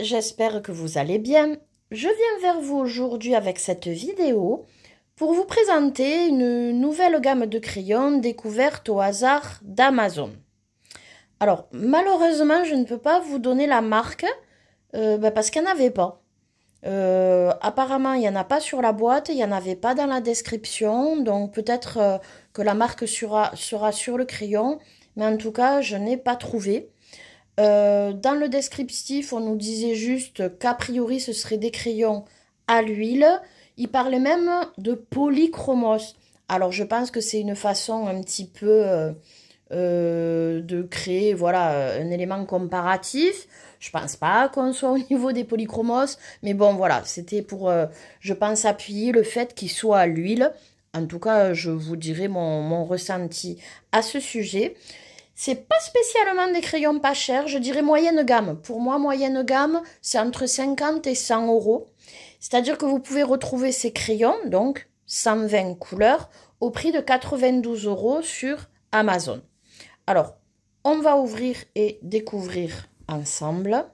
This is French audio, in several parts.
j'espère que vous allez bien. Je viens vers vous aujourd'hui avec cette vidéo pour vous présenter une nouvelle gamme de crayons découverte au hasard d'Amazon. Alors, malheureusement, je ne peux pas vous donner la marque parce qu'il n'y en avait pas. Apparemment, il n'y en a pas sur la boîte, il n'y en avait pas dans la description, donc peut-être que la marque sera sur le crayon, mais en tout cas, je n'ai pas trouvé. Dans le descriptif, on nous disait juste qu'a priori, ce serait des crayons à l'huile. Il parlait même de polychromos. Alors, je pense que c'est une façon un petit peu de créer, voilà, un élément comparatif. Je pense pas qu'on soit au niveau des polychromos, mais bon, voilà, c'était pour, je pense, appuyer le fait qu'il soit à l'huile. En tout cas, je vous dirai mon ressenti à ce sujet. C'est pas spécialement des crayons pas chers, je dirais moyenne gamme. Pour moi, moyenne gamme, c'est entre 50 et 100 euros. C'est-à-dire que vous pouvez retrouver ces crayons, donc 120 couleurs, au prix de 92 euros sur Amazon. Alors, on va ouvrir et découvrir ensemble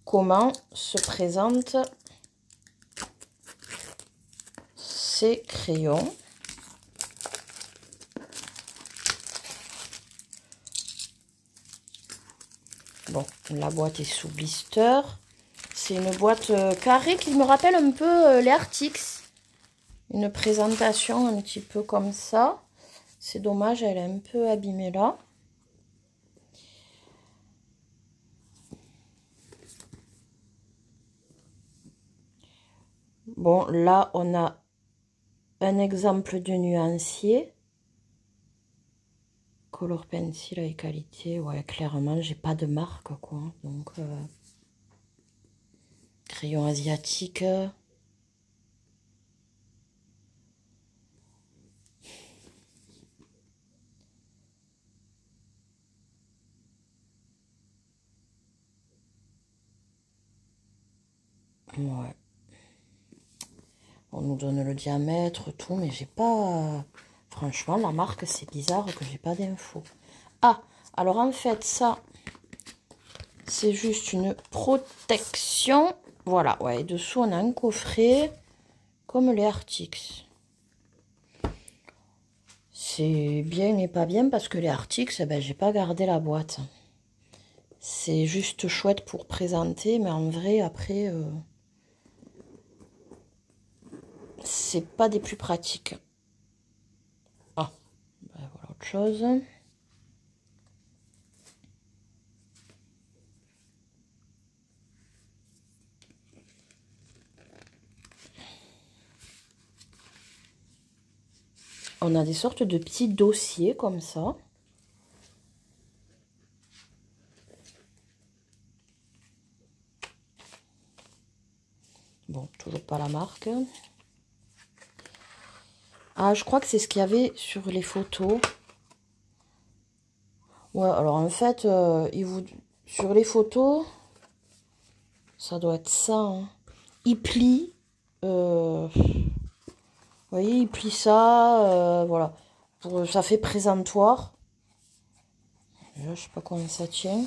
comment se présentent ces crayons. Bon, la boîte est sous blister. C'est une boîte carrée qui me rappelle un peu les Artix. Une présentation un petit peu comme ça. C'est dommage, elle est un peu abîmée là. Bon, là, on a un exemple de nuancier. Color pencil et qualité, ouais, clairement, j'ai pas de marque, quoi. Donc, crayon asiatique. Ouais. On nous donne le diamètre, tout, mais j'ai pas... Franchement, la marque, c'est bizarre que j'ai pas d'infos. Ah, alors en fait, ça, c'est juste une protection. Voilà, ouais, et dessous, on a un coffret, comme les Artix. C'est bien et pas bien, parce que les Artix, eh ben, j'ai pas gardé la boîte. C'est juste chouette pour présenter, mais en vrai, après... c'est pas des plus pratiques. Ah, ben voilà autre chose. On a des sortes de petits dossiers comme ça. Bon, toujours pas la marque. Ah, je crois que c'est ce qu'il y avait sur les photos. Ouais, alors en fait, sur les photos, ça doit être ça. Hein. Il plie. Vous voyez, il plie ça. Voilà. Ça fait présentoir. Je sais pas comment ça tient.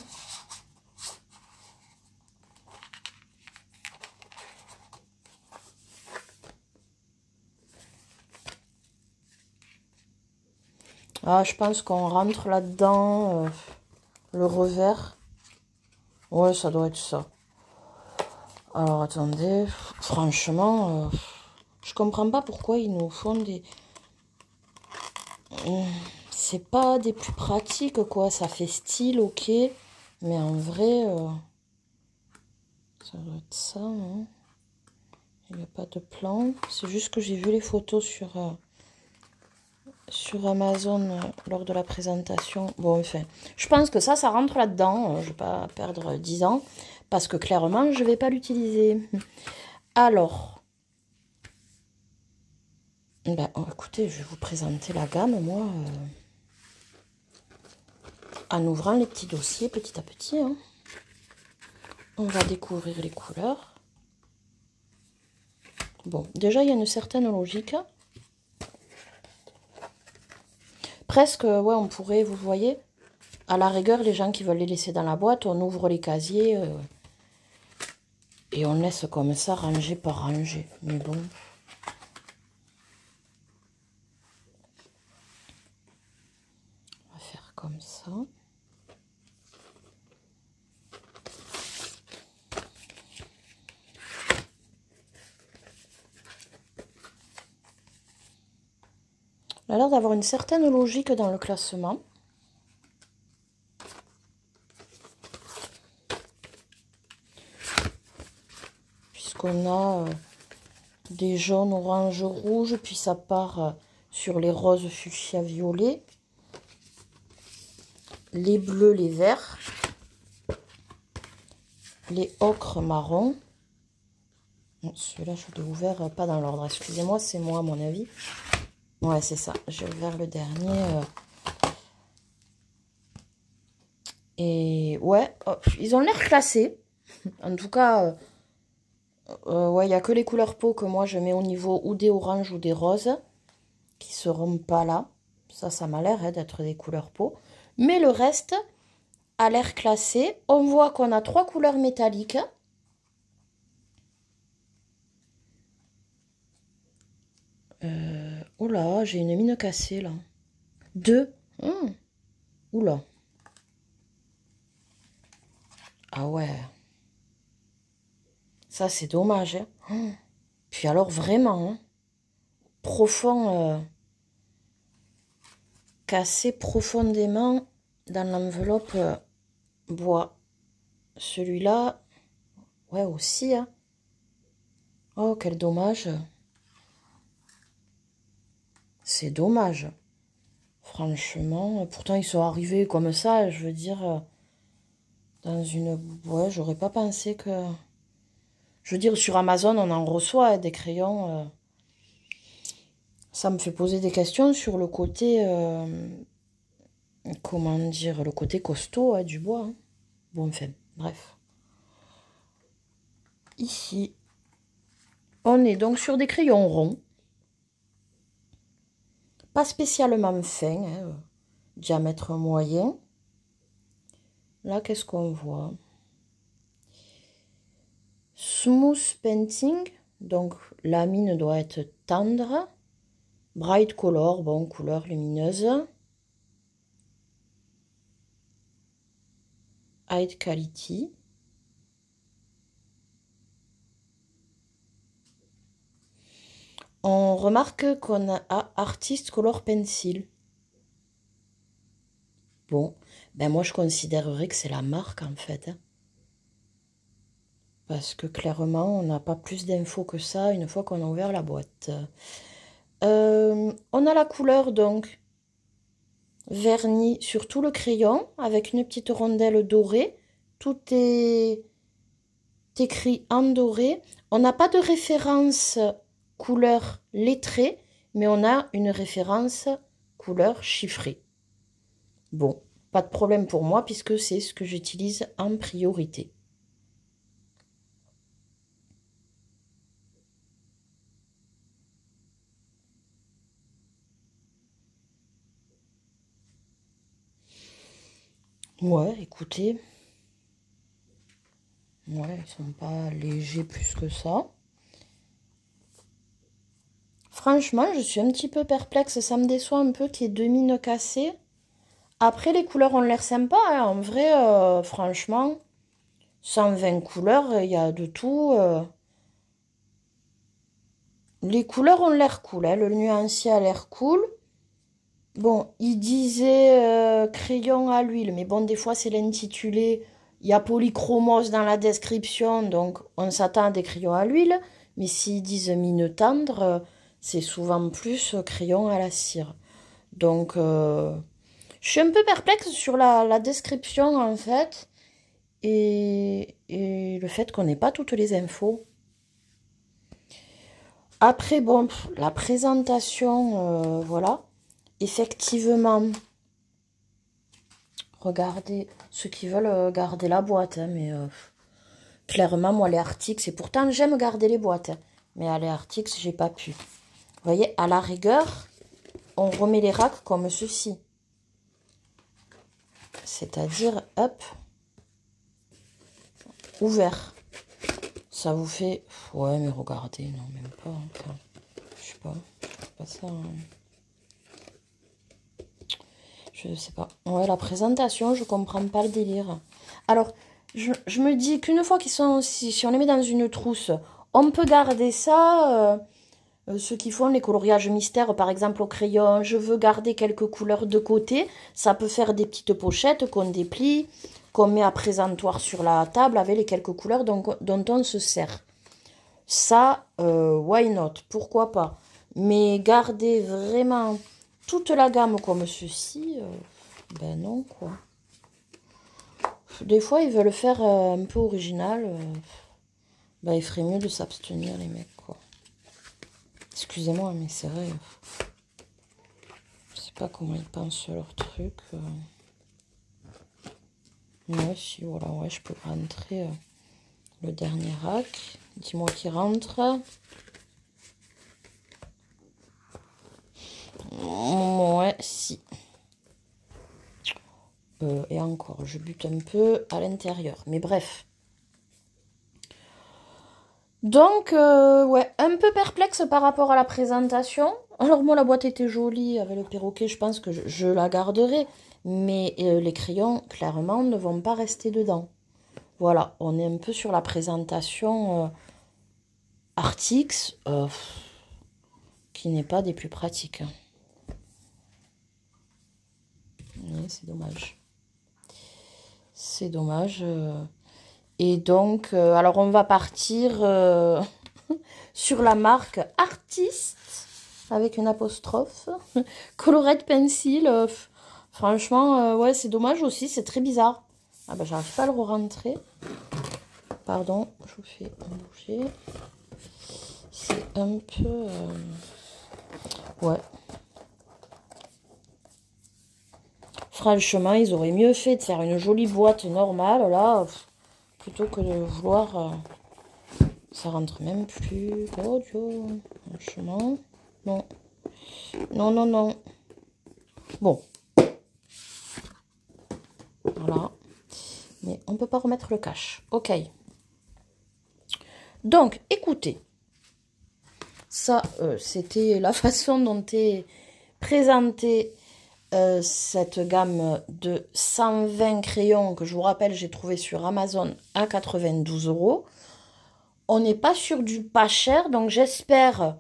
Ah, je pense qu'on rentre là-dedans. Le revers. Ouais, ça doit être ça. Alors, attendez. Franchement, je comprends pas pourquoi ils nous font des... C'est pas des plus pratiques, quoi. Ça fait style, ok. Mais en vrai, ça doit être ça, hein. Il n'y a pas de plan. C'est juste que j'ai vu les photos sur Amazon lors de la présentation. Bon, enfin, je pense que ça rentre là-dedans. Je ne vais pas perdre 10 ans parce que clairement, je ne vais pas l'utiliser. Alors, ben, écoutez, je vais vous présenter la gamme, moi, en ouvrant les petits dossiers petit à petit. Hein. On va découvrir les couleurs. Bon, déjà, il y a une certaine logique. Presque, ouais, on pourrait, vous voyez, À la rigueur, les gens qui veulent les laisser dans la boîte, on ouvre les casiers et on laisse comme ça, rangé par rangé. Mais bon. On va faire comme ça. On a l'air d'avoir une certaine logique dans le classement. Puisqu'on a des jaunes, orange, rouge, puis ça part sur les roses, fuchsia, violet, les bleus, les verts, les ocres, marron. Celui-là, je l'ai ouvert pas dans l'ordre. Excusez-moi, c'est moi à mon avis. Ouais, c'est ça. J'ai ouvert le dernier. Et ouais, ils ont l'air classés. En tout cas, ouais, il n'y a que les couleurs peau que moi je mets au niveau ou des oranges ou des roses qui seront pas là. Ça m'a l'air d'être des couleurs peau. Mais le reste a l'air classé. On voit qu'on a 3 couleurs métalliques. Oh là, j'ai une mine cassée là. 2. Oula. Ah ouais. Ça, c'est dommage. Hein. Puis alors, vraiment, hein, profond, cassé profondément dans l'enveloppe bois. Celui-là, ouais, aussi. Hein. Oh, quel dommage. C'est dommage. Franchement, pourtant, ils sont arrivés comme ça, je veux dire, dans une... Ouais, j'aurais pas pensé que... Je veux dire, sur Amazon, on en reçoit des crayons. Ça me fait poser des questions sur le côté... comment dire? Le côté costaud du bois. Hein. Bon, enfin, bref. Ici, on est donc sur des crayons ronds. Pas spécialement fins, hein, diamètre moyen. Là, qu'est-ce qu'on voit? Smooth painting, donc la mine doit être tendre. Bright color, bon, couleur lumineuse. High quality. On remarque qu'on a Artist Color Pencil. Bon, ben moi je considérerais que c'est la marque en fait. Hein. Parce que clairement, on n'a pas plus d'infos que ça une fois qu'on a ouvert la boîte. On a la couleur donc vernis sur tout le crayon avec une petite rondelle dorée. Tout est écrit en doré. On n'a pas de référence couleur lettrée, mais on a une référence couleur chiffrée. Bon, pas de problème pour moi puisque c'est ce que j'utilise en priorité. Ouais, écoutez. Ouais, ils sont pas légers plus que ça. Franchement, je suis un petit peu perplexe. Ça me déçoit un peu qu'il y ait 2 mines cassées. Après, les couleurs ont l'air sympas. Hein. En vrai, franchement, 120 couleurs, il y a de tout. Les couleurs ont l'air cool. Hein. Le nuancier a l'air cool. Bon, il disait crayon à l'huile. Mais bon, des fois, c'est l'intitulé. Il y a polychromos dans la description. Donc, on s'attend à des crayons à l'huile. Mais s'ils disent mine tendre, c'est souvent plus crayon à la cire. Donc, je suis un peu perplexe sur la description, en fait. Et le fait qu'on n'ait pas toutes les infos. Après, bon, la présentation, voilà. Effectivement, regardez ceux qui veulent garder la boîte. Hein, mais clairement, moi, les Arctics, et pourtant, j'aime garder les boîtes. Hein, mais à les Arctics, j'ai pas pu. Vous voyez, à la rigueur, on remet les racks comme ceci. c'est-à-dire, hop, ouvert. Ça vous fait... Ouais, mais regardez, non, même pas. Enfin, je sais pas ça. Je sais pas. Ouais, la présentation, je comprends pas le délire. Alors, je me dis qu'une fois qu'ils sont... Si on les met dans une trousse, on peut garder ça... ceux qui font les coloriages mystères, par exemple au crayon, je veux garder quelques couleurs de côté. Ça peut faire des petites pochettes qu'on déplie, qu'on met à présentoir sur la table avec les quelques couleurs dont on se sert. Ça, why not? Pourquoi pas? Mais garder vraiment toute la gamme comme ceci, ben non, quoi. Des fois, ils veulent faire un peu original. Ben, il ferait mieux de s'abstenir, les mecs, quoi. Excusez-moi, mais c'est vrai. Je sais pas comment ils pensent leur truc. Ouais, si, voilà, ouais, je peux rentrer le dernier rack. Dis-moi qui rentre. Ouais, si. Et encore, je bute un peu à l'intérieur. Mais bref. Donc, ouais, un peu perplexe par rapport à la présentation. Alors, moi, la boîte était jolie avec le perroquet. Je pense que je la garderai. Mais les crayons, clairement, ne vont pas rester dedans. Voilà, on est un peu sur la présentation Artix, qui n'est pas des plus pratiques. Oui, c'est dommage. C'est dommage. Et donc, alors on va partir sur la marque Artist, avec une apostrophe. Colored Pencil. Franchement, ouais, c'est dommage aussi, c'est très bizarre. Ah ben, j'arrive pas à le re-rentrer. Pardon, je vous fais bouger. C'est un peu... ouais. Franchement, ils auraient mieux fait de faire une jolie boîte normale, là, plutôt que de vouloir... ça rentre même plus. Oh Dieu, franchement, non. Non, non, non. Bon. Voilà. Mais on ne peut pas remettre le cache. Ok. Donc, écoutez. Ça, c'était la façon dont est présentée cette gamme de 120 crayons que je vous rappelle, j'ai trouvé sur Amazon à 92 €. On n'est pas sur du pas cher, donc j'espère,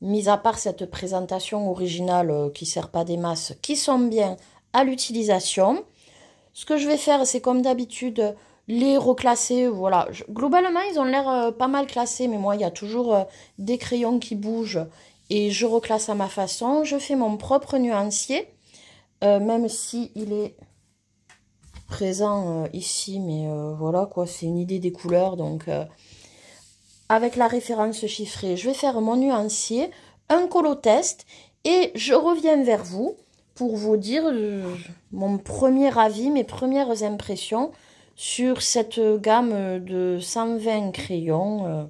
mis à part cette présentation originale qui ne sert pas des masses, qui sont bien à l'utilisation. Ce que je vais faire, c'est comme d'habitude, les reclasser. Voilà. Globalement, ils ont l'air pas mal classés, mais moi, il y a toujours des crayons qui bougent et je reclasse à ma façon. Je fais mon propre nuancier, même si il est présent ici, mais voilà quoi, c'est une idée des couleurs. Donc, avec la référence chiffrée, je vais faire mon nuancier, un colotest et je reviens vers vous pour vous dire mon premier avis, mes premières impressions sur cette gamme de 120 crayons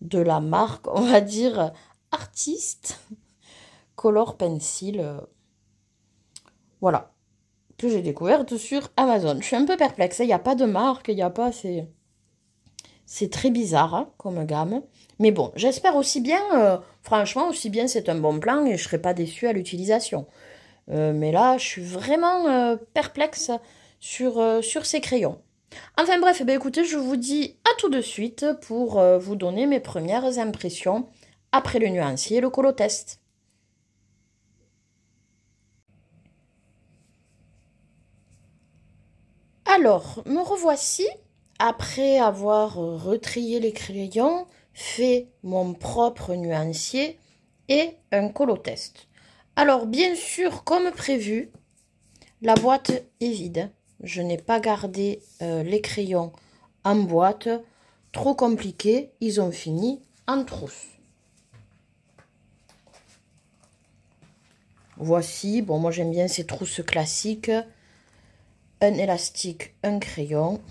de la marque, on va dire, Artist Color Pencil. Voilà, que j'ai découverte sur Amazon. Je suis un peu perplexe, il n'y a pas de marque, il n'y a pas... C'est très bizarre hein, comme gamme. Mais bon, j'espère aussi bien, franchement, aussi bien c'est un bon plan et je ne serai pas déçue à l'utilisation. Mais là, je suis vraiment perplexe sur ces crayons. Enfin bref, eh bien, écoutez, je vous dis à tout de suite pour vous donner mes premières impressions après le nuancier et le colotest. Alors, me revoici, après avoir retrié les crayons, fait mon propre nuancier et un colotest. Alors, bien sûr, comme prévu, la boîte est vide. Je n'ai pas gardé les crayons en boîte. Trop compliqué, ils ont fini en trousse. Voici, bon, moi j'aime bien ces trousses classiques. Un élastique, un crayon.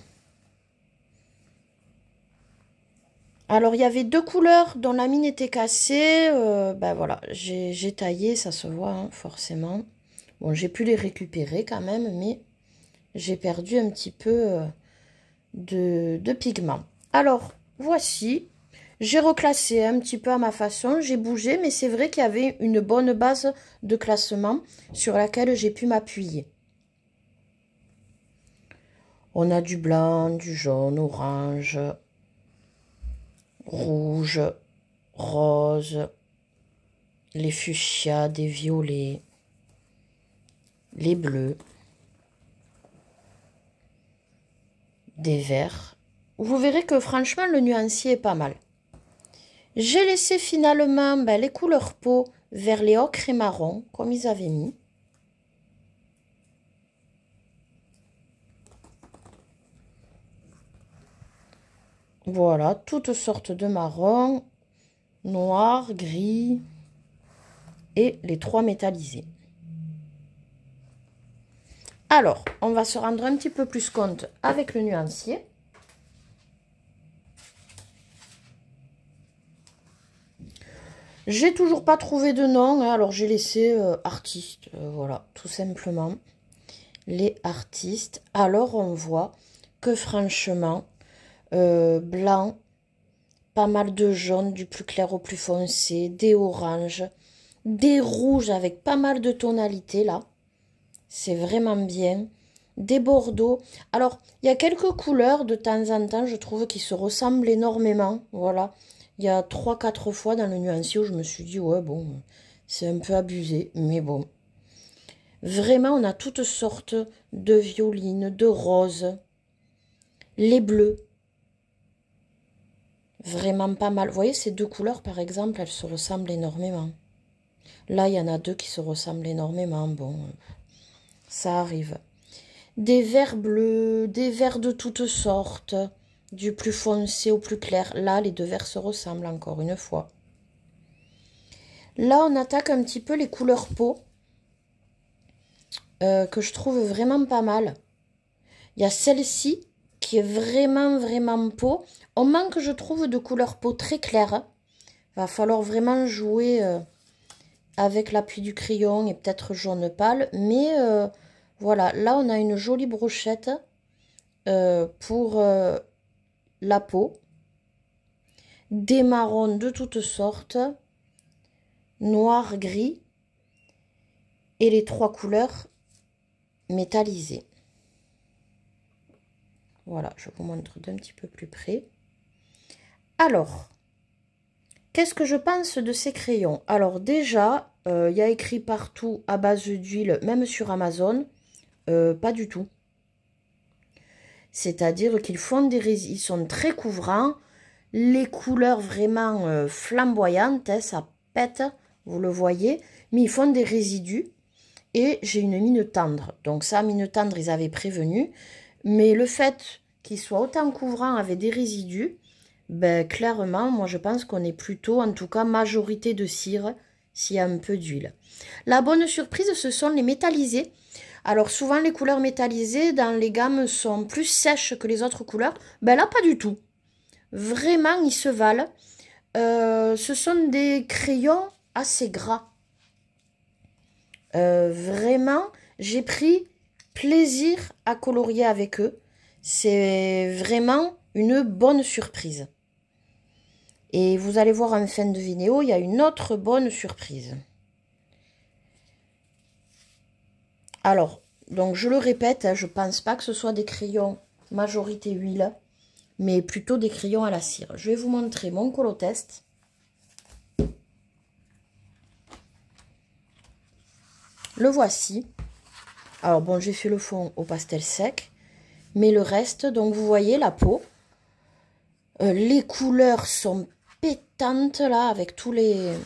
Alors, il y avait deux couleurs dont la mine était cassée. Ben voilà, j'ai taillé, ça se voit hein, forcément. Bon, j'ai pu les récupérer quand même, mais j'ai perdu un petit peu de pigment. Alors, voici. J'ai reclassé un petit peu à ma façon, j'ai bougé, mais c'est vrai qu'il y avait une bonne base de classement sur laquelle j'ai pu m'appuyer. On a du blanc, du jaune, orange, rouge, rose, les fuchsias, des violets, les bleus, des verts. Vous verrez que franchement le nuancier est pas mal. J'ai laissé finalement les couleurs peau vers les ocres et marron comme ils avaient mis. Voilà, toutes sortes de marrons, noir, gris et les 3 métallisés. Alors, on va se rendre un petit peu plus compte avec le nuancier. J'ai toujours pas trouvé de nom, hein, alors j'ai laissé artiste, voilà, tout simplement. Les artistes. Alors on voit que franchement, blanc, pas mal de jaune, du plus clair au plus foncé, des oranges, des rouges avec pas mal de tonalités là. C'est vraiment bien. Des bordeaux. Alors, il y a quelques couleurs de temps en temps, je trouve, qui se ressemblent énormément. Voilà. Il y a 3-4 fois dans le nuancier où je me suis dit, ouais, bon, c'est un peu abusé, mais bon. Vraiment, on a toutes sortes de violines, de roses, les bleus. Vraiment pas mal. Vous voyez, ces 2 couleurs, par exemple, elles se ressemblent énormément. Là, il y en a 2 qui se ressemblent énormément. Bon, ça arrive. Des verts bleus, des verts de toutes sortes, du plus foncé au plus clair. Là, les 2 verts se ressemblent encore une fois. Là, on attaque un petit peu les couleurs peau, que je trouve vraiment pas mal. Il y a celle-ci qui est vraiment peau. On manque, je trouve, de couleur peau très claire. Va falloir vraiment jouer avec l'appui du crayon et peut-être jaune pâle. Mais voilà, là, on a une jolie brochette pour la peau. Des marrons de toutes sortes. Noir, gris. Et les 3 couleurs métallisées. Voilà, je vous montre d'un petit peu plus près. Alors, qu'est-ce que je pense de ces crayons? Alors déjà, il y a écrit partout à base d'huile, même sur Amazon. Pas du tout. C'est-à-dire qu'ils font ils sont très couvrants. Les couleurs vraiment flamboyantes, hein, ça pète, vous le voyez. Mais ils font des résidus. Et j'ai une mine tendre. Donc ça, mine tendre, ils avaient prévenu. Mais le fait qu'ils soient autant couvrants avec des résidus, ben clairement, moi je pense qu'on est plutôt, en tout cas, majorité de cire, s'il y a un peu d'huile. La bonne surprise, ce sont les métallisés. Alors souvent, les couleurs métallisées dans les gammes sont plus sèches que les autres couleurs. Ben là, pas du tout. Vraiment, ils se valent. Ce sont des crayons assez gras. Vraiment, j'ai pris plaisir à colorier avec eux. C'est vraiment une bonne surprise. Et vous allez voir en fin de vidéo, il y a une autre bonne surprise. Alors, donc je le répète, hein, je pense pas que ce soit des crayons majorité huile, mais plutôt des crayons à la cire. Je vais vous montrer mon colotest. Le voici. Alors bon, j'ai fait le fond au pastel sec, mais le reste, donc vous voyez la peau. Les couleurs sont pétantes là, avec tout le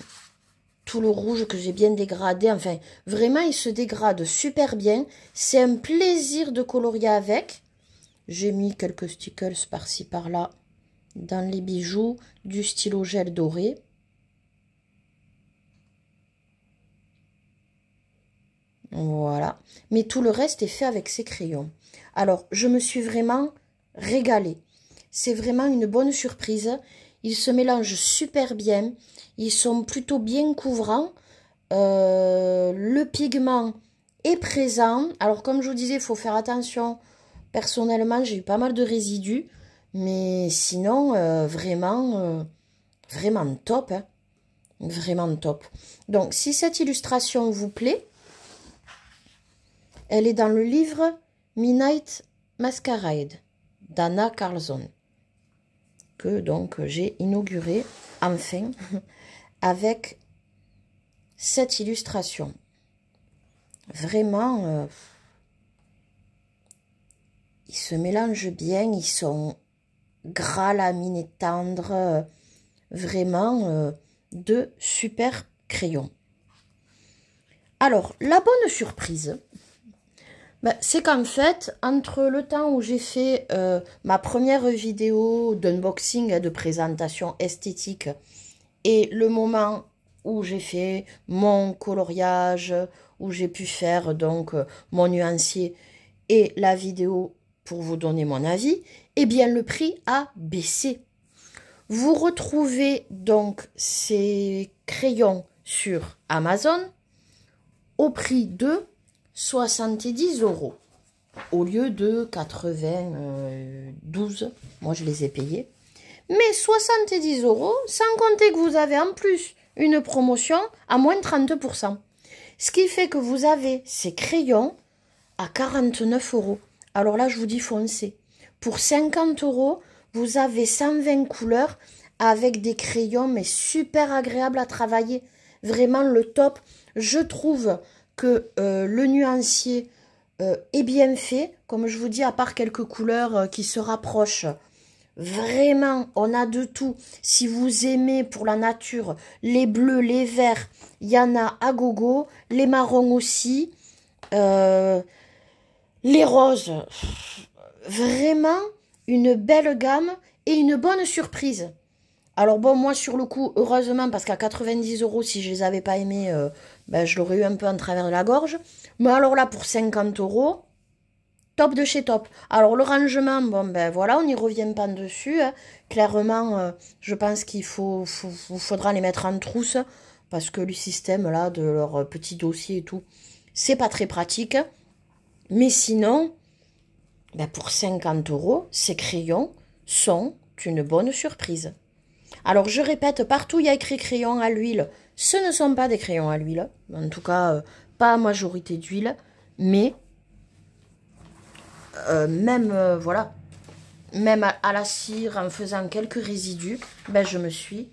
rouge que j'ai bien dégradé. Enfin, vraiment, il se dégrade super bien. C'est un plaisir de colorier avec. J'ai mis quelques stickers par-ci par-là dans les bijoux, du stylo gel doré. Voilà. Mais tout le reste est fait avec ces crayons. Alors, je me suis vraiment régalée. C'est vraiment une bonne surprise. Ils se mélangent super bien. Ils sont plutôt bien couvrants. Le pigment est présent. Alors comme je vous disais, il faut faire attention. Personnellement, j'ai eu pas mal de résidus. Mais sinon, vraiment top. Hein. Vraiment top. Donc, si cette illustration vous plaît, elle est dans le livre Midnight Masquerade d'Anna Carlson, que donc j'ai inauguré enfin avec cette illustration. Vraiment, ils se mélangent bien, ils sont gras, la mine est tendre, vraiment de super crayons. Alors, la bonne surprise, c'est qu'en fait, entre le temps où j'ai fait ma première vidéo d'unboxing, de présentation esthétique, et le moment où j'ai fait mon coloriage, où j'ai pu faire donc mon nuancier et la vidéo pour vous donner mon avis, eh bien le prix a baissé. Vous retrouvez donc ces crayons sur Amazon au prix de 70 € au lieu de 92. Moi, je les ai payés. Mais 70 € sans compter que vous avez en plus une promotion à moins de 30%. Ce qui fait que vous avez ces crayons à 49 €. Alors là, je vous dis foncez. Pour 50 €, vous avez 120 couleurs avec des crayons, mais super agréables à travailler. Vraiment le top. Je trouve que le nuancier est bien fait. Comme je vous dis, à part quelques couleurs qui se rapprochent. Vraiment, on a de tout. Si vous aimez pour la nature, les bleus, les verts, il y en a à gogo. Les marrons aussi. Les roses. Vraiment une belle gamme et une bonne surprise. Alors bon, moi sur le coup, heureusement, parce qu'à 90 €, si je les avais pas aimés, je l'aurais eu un peu en travers de la gorge. Mais alors là, pour 50 €, top de chez top. Alors le rangement, bon voilà, on n'y revient pas dessus. Hein. Clairement, je pense qu'il faudra les mettre en trousse, parce que le système là, de leur petit dossier et tout, c'est pas très pratique. Mais sinon, pour 50 €, ces crayons sont une bonne surprise. Alors, je répète, partout il y a écrit crayon à l'huile. Ce ne sont pas des crayons à l'huile. En tout cas, pas à majorité d'huile. Mais, voilà, même à la cire, en faisant quelques résidus, je me suis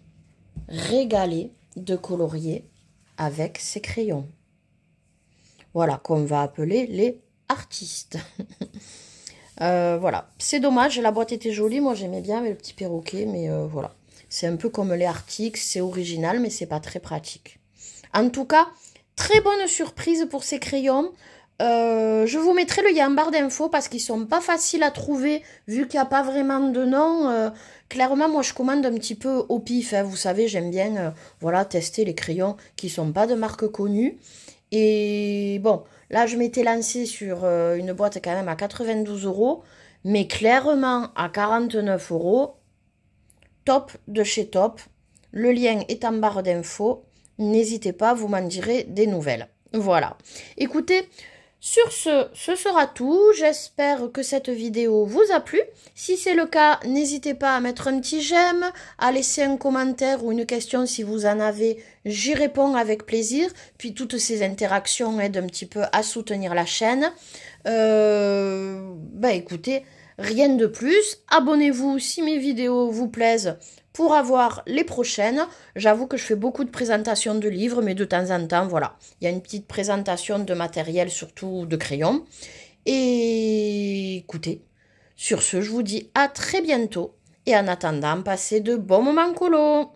régalée de colorier avec ces crayons. Voilà, qu'on va appeler les artistes. Voilà, c'est dommage, la boîte était jolie, moi j'aimais bien avec le petit perroquet, mais voilà. C'est un peu comme les Arctiques, c'est original, mais c'est pas très pratique. En tout cas, très bonne surprise pour ces crayons. Je vous mettrai le lien en barre d'infos parce qu'ils sont pas faciles à trouver, vu qu'il n'y a pas vraiment de nom. Clairement, moi je commande un petit peu au pif, hein. Vous savez, j'aime bien voilà, tester les crayons qui sont pas de marque connue. Et bon, là je m'étais lancée sur une boîte quand même à 92 €, mais clairement à 49 €, top de chez top. Le lien est en barre d'infos. N'hésitez pas, vous m'en direz des nouvelles. Voilà. Écoutez, sur ce sera tout. J'espère que cette vidéo vous a plu. Si c'est le cas, n'hésitez pas à mettre un petit j'aime, à laisser un commentaire ou une question si vous en avez. J'y réponds avec plaisir. Puis toutes ces interactions aident un petit peu à soutenir la chaîne. Écoutez, rien de plus. Abonnez-vous si mes vidéos vous plaisent pour avoir les prochaines. J'avoue que je fais beaucoup de présentations de livres, mais de temps en temps, voilà. Il y a une petite présentation de matériel, surtout de crayons. Et écoutez, sur ce, je vous dis à très bientôt. Et en attendant, passez de bons moments colo.